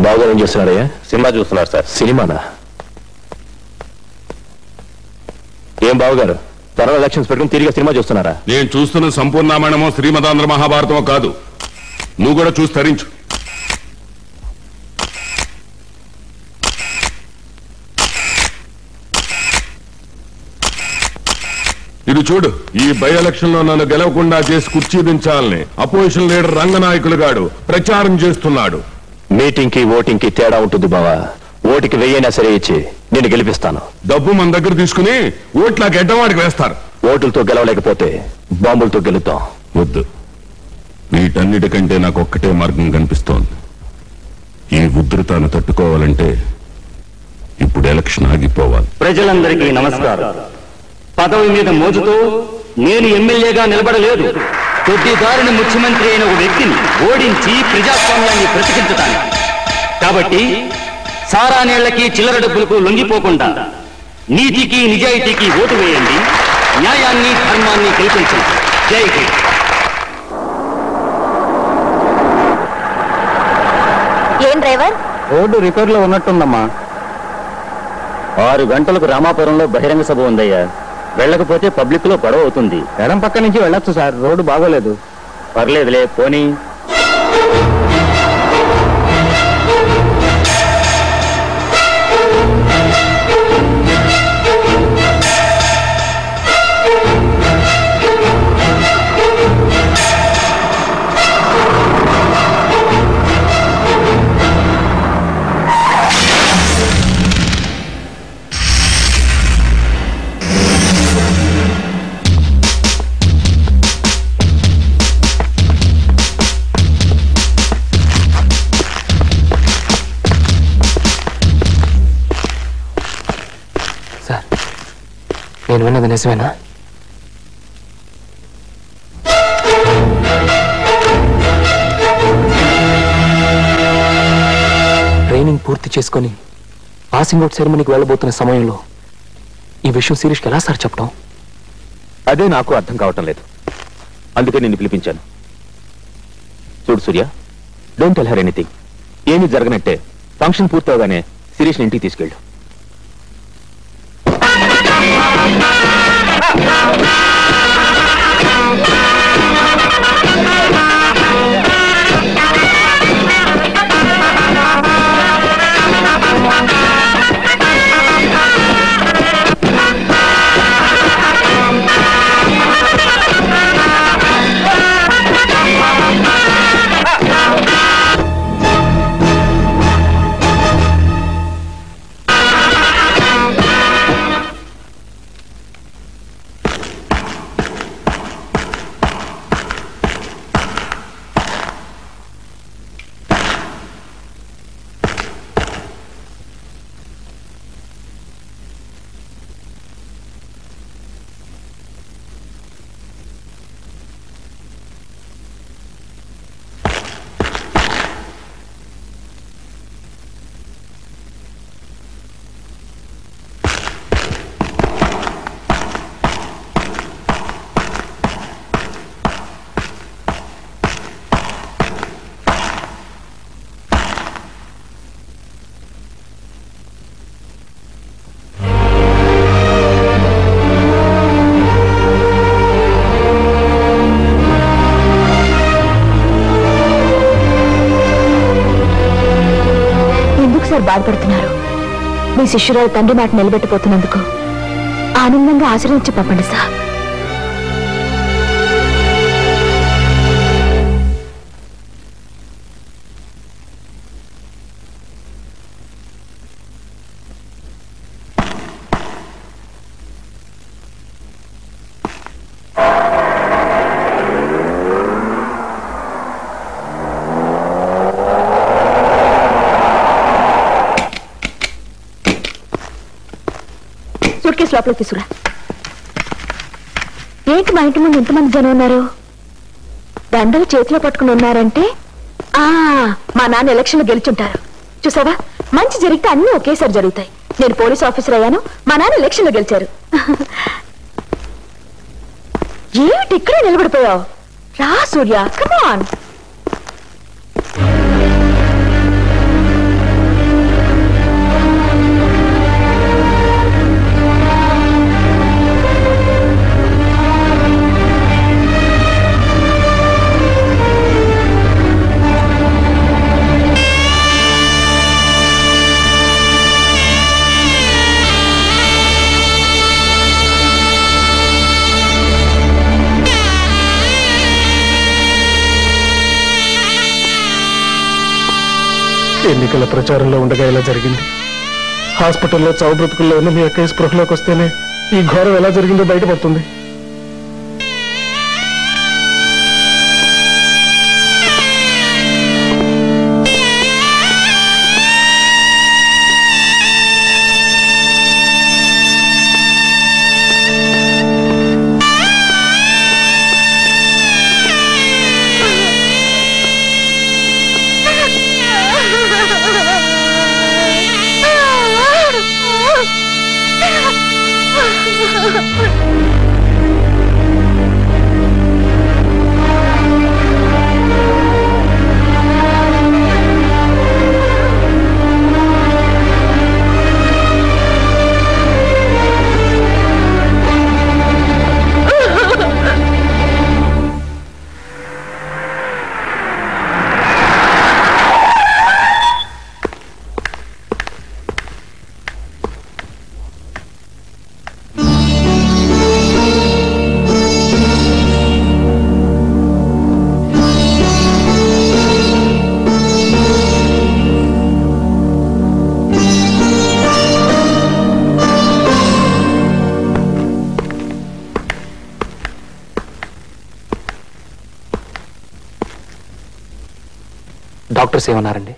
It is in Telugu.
బాగా ఏం చేస్తున్నారయ్యా? సినిమా చూస్తున్నారు సార్. సినిమానా? ఏం బావగారు త్వరలో ఎలక్షన్స్ పెట్టుకుని తిరిగి సినిమా చూస్తున్నారా? నేను చూస్తున్న సంపూర్ణమో శ్రీమదాంధ్ర మహాభారతమో కాదు, నువ్వు కూడా చూసి తరించు. ఇది చూడు, ఈ బై ఎలక్షన్ లో నన్ను గెలవకుండా చేసి కుర్చీ దించాలని అపోజిషన్ లీడర్ రంగనాయకులు గాడు ప్రచారం చేస్తున్నాడు. మీటింగ్ కి ఓటింగ్ కి తేడా ఉంటుంది బావా. ఓటికి వెయ్యైనా సరే ఇచ్చి నేను గెలిపిస్తాను. డబ్బు మన దగ్గర తీసుకుని ఓట్లా గెడ్డవాడికి వేస్తారు. ఓటులతో గెలవలేకపోతే బాంబులతో గెలుద్దాం. వద్దు, వీటన్నిటికంటే నాకు ఒక్కటే మార్గం కనిపిస్తోంది. ఈ ఉధృతాన్ని తట్టుకోవాలంటే ఇప్పుడు ఎలక్షన్ ఆగిపోవాలి. ప్రజలందరికీ నమస్కారం. పదవి మీద మోజుతో నేను ఎమ్మెల్యేగా నిలబడలేదు, కొద్దిదారిని ముఖ్యమంత్రి అయిన ఒక వ్యక్తిని ఓడించి ప్రజాస్వామ్యాన్ని బ్రతికించటానికి. కాబట్టి సారా నీళ్లకి చిల్లర డబ్బులకు లొంగిపోకుండా నీతికి నిజాయితీకి ఓటు వేయండి, న్యాయాన్ని ధర్మాన్ని కల్పించండి. జై హింద్. ఏం డ్రైవర్? రోడ్డు రిపేర్ లో ఉన్నట్టుందమ్మా. 6 గంటలకు రామాపురంలో బహిరంగ సభ ఉందయ్యా. వెళ్ళకపోతే పబ్లిక్ లో గొడవ అవుతుంది. ఎడం పక్క నుంచి వెళ్ళొచ్చు సార్, రోడ్డు బాగోలేదు. పర్లేదులే, పోనీ. నేను విన్నది నిజమేనా? ట్రైనింగ్ పూర్తి చేసుకొని పాసింగ్ అవుట్ సెరమనీకి వెళ్ళబోతున్న సమయంలో ఈ విషయం శిరీష్కి ఎలా సార్ చెప్పడం? అదే నాకు అర్థం కావటం లేదు. అందుకే నిన్ను పిలిపించాను. చూడు సూర్య, డోంట్ టెల్ హర్ ఎనీథింగ్. ఏమీ జరగనట్టే ఫంక్షన్ పూర్తవగానే శిరీష్ని ఇంటికి తీసుకెళ్ళు. బాధపడుతున్నారు. మీ శిష్యురాలు తండ్రి మాట నిలబెట్టిపోతున్నందుకు ఆనందంగా ఆశీర్వదించి పంపండి సార్. లోపలికి తీసుకురా. ఏంటి మా ఇంటి ముందు ఎంతమంది జనం ఉన్నారు? దండలు చేతిలో పట్టుకుని ఉన్నారంటే మా నాన్న ఎలక్షన్లో గెలుచుంటారు. చూసావా, మంచి జరిగితే అన్ని ఒకేసారి జరుగుతాయి. నేను పోలీస్ ఆఫీసర్ అయ్యాను, మా నాన్న ఎలక్షన్లో గెలిచారు. ఏమిటి ఇక్కడే నిలబడిపోయావు? రా సూర్య, కమ్ ఆన్. ఎన్నికల ప్రచారంలో ఉండగా ఇలా జరిగింది. హాస్పిటల్లో చావు బ్రతుకుల్లో ఉన్న మీ అక్కయ్య స్పృహలోకి వస్తేనే ఈ ఘోరం ఎలా జరిగిందో బయటపడుతుంది. డాక్టర్స్ ఏమన్నారండి?